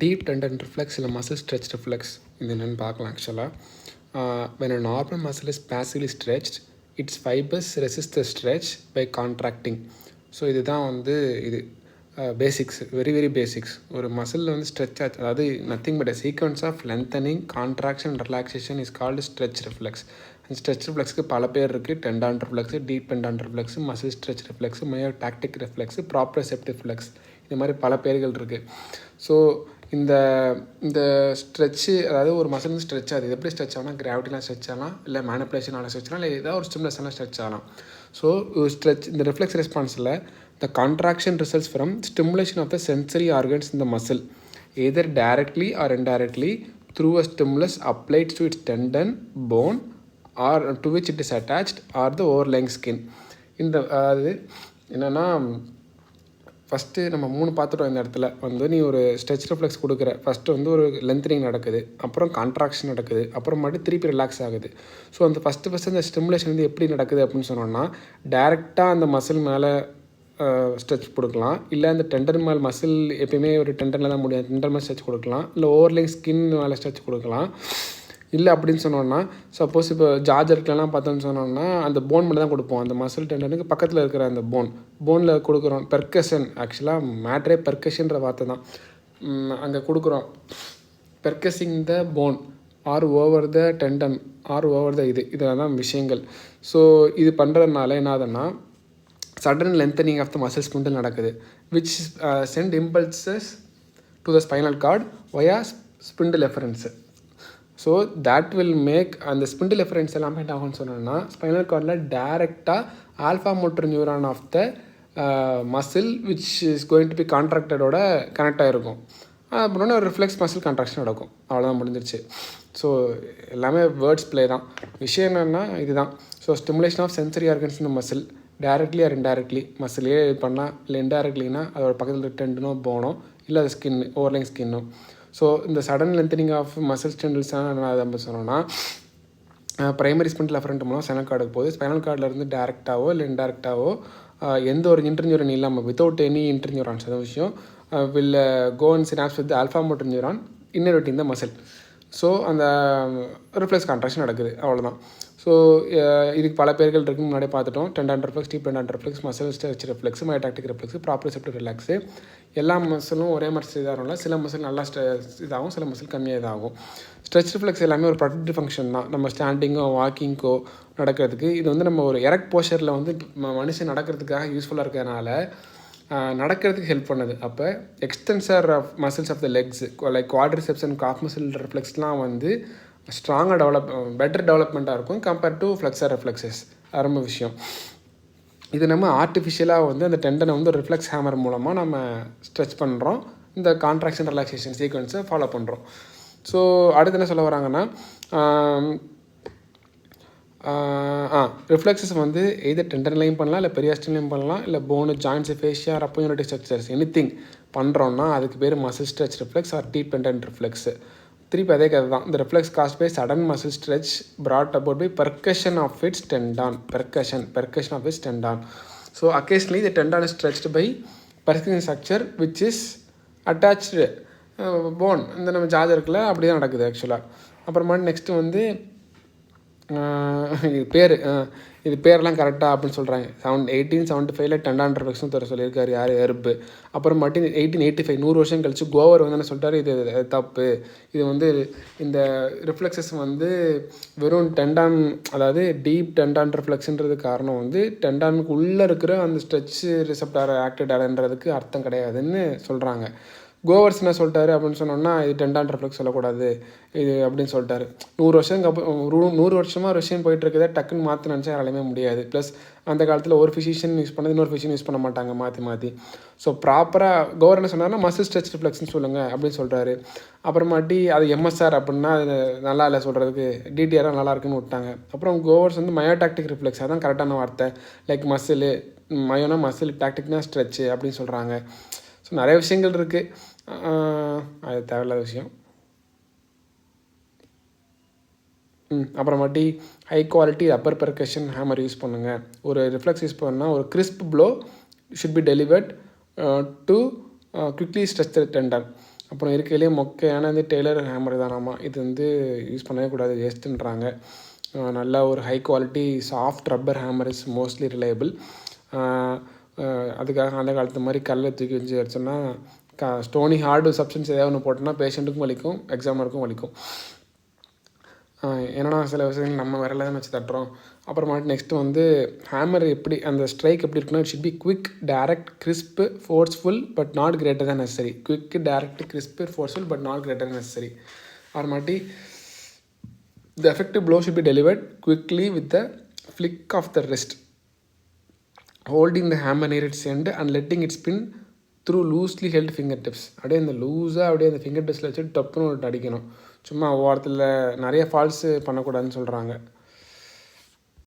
Deep tendon reflex இல்லை muscle stretch reflex இது என்னென்னு பார்க்கலாம் ஆக்சுவலாக. when a normal muscle is passively stretched, its fibers resist the stretch by contracting. So இதுதான் இது பேசிக்ஸ், வெரி வெரி பேசிக்ஸ். ஒரு மசிலில் stretch ஆச்சு, அதாவது nothing but a sequence of lengthening, contraction, relaxation is called stretch reflex. அந்த stretch ரிஃப்ளெக்ஸுக்கு பல பேர் இருக்குது. Tendon reflex, deep tendon reflex, muscle stretch reflex, myotactic reflex, proprioceptive reflex, இது மாதிரி பல பேர்கள் இருக்குது. ஸோ இந்த இந்த ஸ்ட்ரெச்சு, அதாவது ஒரு மசில் ஸ்ட்ரெச் ஆகுது, எப்படி ஸ்ட்ரெச் ஆகலாம்? கிராவிட்டிலாம் ஸ்ட்ரெச் ஆகலாம், இல்லை மேனிப்புலேஷனால ஸ்ட்ரெச் ஆகலாம், இல்லை ஏதாவது ஒரு ஸ்டிமுலஸான ஸ்ட்ரெச் ஆகலாம். ஸோ ஸ்ட்ரெச், இந்த reflex ரெஸ்பான்ஸில் the contraction results from stimulation of the sensory organs in the muscle, either directly or indirectly through a stimulus applied to its tendon, bone, or to which it is attached, or the overlying skin. இந்த அது என்னென்னா, first நம்ம 3 பார்த்துட்டோம். இந்த இடத்துல நீ ஒரு stretch reflex கொடுக்குற, ஃபஸ்ட்டு ஒரு லென்த்னிங் நடக்குது, அப்புறம் கான்ட்ராக்ஷன் நடக்குது, அப்புறமாட்டி திருப்பி ரிலாக்ஸ் ஆகுது. ஸோ அந்த ஃபஸ்ட்டு அந்த ஸ்டிமுலேஷன் எப்படி நடக்குது அப்படின்னு சொன்னோன்னா, டேரெக்டாக அந்த மசில் மேலே ஸ்ட்ரெச் கொடுக்கலாம், இல்லை அந்த டெண்டர் மேல் மசில் எப்பயுமே ஒரு டெண்டரில் தான் முடியாது, டெண்டர் மேலே ஸ்ட்ரெச் கொடுக்கலாம், இல்லை ஓவர்லைங் ஸ்கின் மேலே ஸ்ட்ரெச் கொடுக்கலாம். இல்லை அப்படின்னு சொன்னோன்னா, சப்போஸ் இப்போ ஜார்ஜர்க்கெலாம் பார்த்தோன்னு சொன்னோன்னா அந்த போன் மட்டும் தான் கொடுப்போம், அந்த மசில் டெண்டனுக்கு பக்கத்தில் இருக்கிற அந்த போனில் கொடுக்குறோம். பெர்கஷன், ஆக்சுவலாக மேட்ரே பெர்கஷன்ற வார்த்தை தான் அங்கே கொடுக்குறோம். Percussing the bone or over the tendon or over the இதெல்லாம் தான் விஷயங்கள். ஸோ இது பண்ணுறதுனால என்ன ஆகுதுன்னா, sudden lengthening of the muscle spindle நடக்குது, which send impulses to the spinal cord via spindle efferents. So that will make அந்த spindle efferents எல்லாமே என்ன ஆகும்னு சொன்னோன்னா, ஸ்பைனல் கார்டில் டேரெக்டாக alpha motor neuron of the muscle which is going to be contractedோட connect ஆகிருக்கும். அப்புறம் ஒரு ரிஃப்ளெக்ஸ் மசில் கான்ட்ராக்ஷன் நடக்கும். அவ்வளோதான், முடிஞ்சிருச்சு. ஸோ எல்லாமே வேர்ட்ஸ் ப்ளே தான். விஷயம் என்னென்னா இதுதான். So stimulation of sensory organs இந்த மசில் டைரக்ட்லி ஆர் இன்டைரக்ட்லி, மசிலே பண்ணால், இல்லை இன்டைரக்ட்லினா அதோட பக்கத்தில் டெண்டனோ போனோ, இல்லை அது ஸ்கின் ஓவர்லைங் ஸ்கின்னோ. ஸோ இந்த சடன் லென்த்தனிங் ஆஃப் மசில் ஸ்டெண்டில்ஸ்னால் என்ன நம்ம சொன்னோன்னா, ப்ரைமரி ஸ்பிண்டில் எஃபரண்ட் மூலம் ஸ்பைனல் கார்டுக்கு போகுது. ஸ்பைனல் கார்டிலேருந்து டேரெக்டாவோ இல்லை இன்டெரக்டாவோ எந்த ஒரு இன்டர்நியூரன் இல்லாமல், வித்தவுட் எனி இன்டர்நியூரான்ஸ், அந்த விஷயம் will go and synapse with alpha motor neuron innervating the muscle. So அந்த ரிஃப்ளெக்ஸ் கான்ட்ராக்ஷன் நடக்குது, அவ்வளோதான். ஸோ இதுக்கு பல பேர்கள் இருக்குன்னு முன்னாடியே பார்த்துட்டோம். Tendon reflex, deep tendon reflex, muscle stretch reflex, myotactic reflex, proprioceptive relax. எல்லா மசிலும் ஒரே மாதிரி இதாகல, சில மசில் நல்லா இதாகும், சில மசில் கம்மியாக இதாகும். ஸ்ட்ரெச் ரிஃப்ளெக்ஸ் எல்லாமே ஒரு ப்ரொடக்டிவ் ஃபங்க்ஷன் தான். நம்ம ஸ்டாண்டிங்கோ வாக்கிங்கோ நடக்கிறதுக்கு இது நம்ம ஒரு எரக்ட் போஸ்டரில் மனுஷன் நடக்கிறதுக்காக யூஸ்ஃபுல்லாக இருக்கிறதுனால நடக்கிறதுக்கு ஹெல்ப் பண்ணுது. அப்போ extensor of muscles of the legs like quadriceps and calf muscle ரிஃப்ளெக்ஸ்லாம் ஸ்ட்ராங்காக பெட்டர் டெவலப்மெண்ட்டாக இருக்கும் கம்பேர்ட் டு ஃப்ளெக்ஸர் ரிஃப்ளெக்ஸஸ். ரொம்ப விஷயம் இது. நம்ம ஆர்டிஃபிஷியலாக அந்த டெண்டனை ரிஃப்ளெக்ஸ் ஹேமர் மூலமாக நம்ம ஸ்ட்ரெச் பண்ணுறோம், இந்த கான்ட்ராக்ஷன் ரிலாக்ஸேஷன் சீக்வன்ஸை ஃபாலோ பண்ணுறோம். ஸோ அடுத்து என்ன சொல்ல வராங்கன்னா, ரிஃப்ளெக்ஸஸ் எய்தர் டெண்டன்லையும் பண்ணலாம், இல்லை பெரியாஸ்டின்லையும் பண்ணலாம், இல்லை போனு, ஜாயின்ட்ஸ், ஃபேஷியா, அப்போயூனிட்டி ஸ்ட்ரக்சர்ஸ் எனிதிங் பண்ணுறோன்னா அதுக்கு பேர் muscle stretch reflex or deep tendon reflex. திருப்பி அதே கதை தான். இந்த reflex caused by sudden muscle stretch brought about by percussion of its tendon. Percussion of its tendon. So occasionally the tendon is stretched by percussion structure which is attached bone. இந்த நம்ம ஜார்ஜருக்குள்ள அப்படி தான் நடக்குது ஆக்சுவலாக. அப்புறமா நெக்ஸ்ட்டு இது பேரெல்லாம் கரெக்டாக அப்படின்னு சொல்கிறாங்க. 1875 டெண்டான் ரிஃப்ளெக்ஸ்னு சொல்லியிருக்காரு யார், எர்பு. அப்புறமாட்டி 1885 100 வருஷம் கழிச்சு கோவர் என்ன சொல்லிட்டாரு, இது தப்பு, இது இந்த ரிஃப்ளெக்ஸஸ் வெறும் டெண்டான், அதாவது டீப் டெண்டான் ரிஃப்ளெக்ஸுன்றது காரணம் டெண்டானுக்கு உள்ளே இருக்கிற அந்த ஸ்ட்ரெச் ரிசெப்டார் ஆக்டிவேட்டர்ன்றதுக்கு அர்த்தம் கிடையாதுன்னு சொல்கிறாங்க. கோவர்ஸ் என்ன சொல்லிட்டாரு அப்படின்னு சொன்னோன்னா, இது டெண்டான் ரிஃப்ளெக்ஸ் சொல்லக்கூடாது இது அப்படின்னு சொல்லிட்டாரு. 100 வருஷமாக ஒரு விஷயம் போயிட்டு இருக்குதா டக்குன்னு மாற்றி நினச்சா யாராலுமே முடியாது. ப்ளஸ் அந்த காலத்தில் ஒரு ஃபிசிஷியன் யூஸ் பண்ணது இன்னொரு ஃபிசிஷியன் யூஸ் பண்ண மாட்டாங்க மாற்றி. ஸோ ப்ராப்பராக கோவர் என்ன சொன்னார்னா, மசில் ஸ்ட்ரெச் ரிஃப்ளெக்ஸ்னு சொல்லுங்கள் அப்படின்னு சொல்கிறாரு. அப்புறமாட்டி அது எம்எஸ்ஆர் அப்படின்னா அது நல்லா இல்லை சொல்கிறதுக்கு, டிடிஆராக நல்லா இருக்குன்னு விட்டாங்க. அப்புறம் கோவர்ஸ் மயோடாக்டிக் ரிஃப்ளெக்ஸ், அதான் கரெக்டான வார்த்தை. லைக் மசில், மயோனா மசில், டாக்டிக்னா ஸ்ட்ரெச்சு அப்படின்னு சொல்கிறாங்க. ஸோ நிறைய விஷயங்கள் இருக்குது, அது தேவையில்லாத விஷயம். அப்புறமாட்டி high quality rubber percussion hammer use பண்ணுங்கள். ஒரு ரிஃப்ளெக்ஸ் யூஸ் பண்ணால் ஒரு crisp blow should be delivered to quickly stretch the tendon. அப்புறம் இருக்கையிலே மொக்கையான டெய்லர் ஹேமர் தானாமா, இது யூஸ் பண்ணவே கூடாது, வேஸ்ட்டுன்றாங்க. நல்லா ஒரு high quality soft rubber hammer is mostly reliable. அதுக்காக அந்த காலத்து மாதிரி கல்லை தூக்கி வச்சு வச்சோன்னா ஸ்டோனி ஹார்டு சப்ஸ்டன்ஸ் ஏதாவது ஒன்று போட்டோன்னா பேஷண்ட்டுக்கும் வலிக்கும், எக்ஸாமருக்கும் வலிக்கும். ஏன்னா சில விஷயங்கள் நம்ம விரல தான் வச்சு தட்டுறோம். அப்புறமாட்டு நெக்ஸ்ட்டு ஹேமர் எப்படி அந்த ஸ்ட்ரைக் எப்படி இருக்குன்னா, it should be quick, direct, crisp, forceful but not greater than necessary. Quick, direct, crisp, forceful but not greater than necessary. அப்புறமாட்டி the effective blow should be delivered quickly with the flick of the wrist, holding the hammer near its end and letting it spin through loosely held fingertips. அப்படியே அந்த லூஸாக அப்படியே அந்த finger டிப்ஸில் வச்சு டப்புன்னு அடிக்கணும். சும்மா ஓரத்தில் நிறைய ஃபால்ஸு பண்ணக்கூடாதுன்னு சொல்கிறாங்க.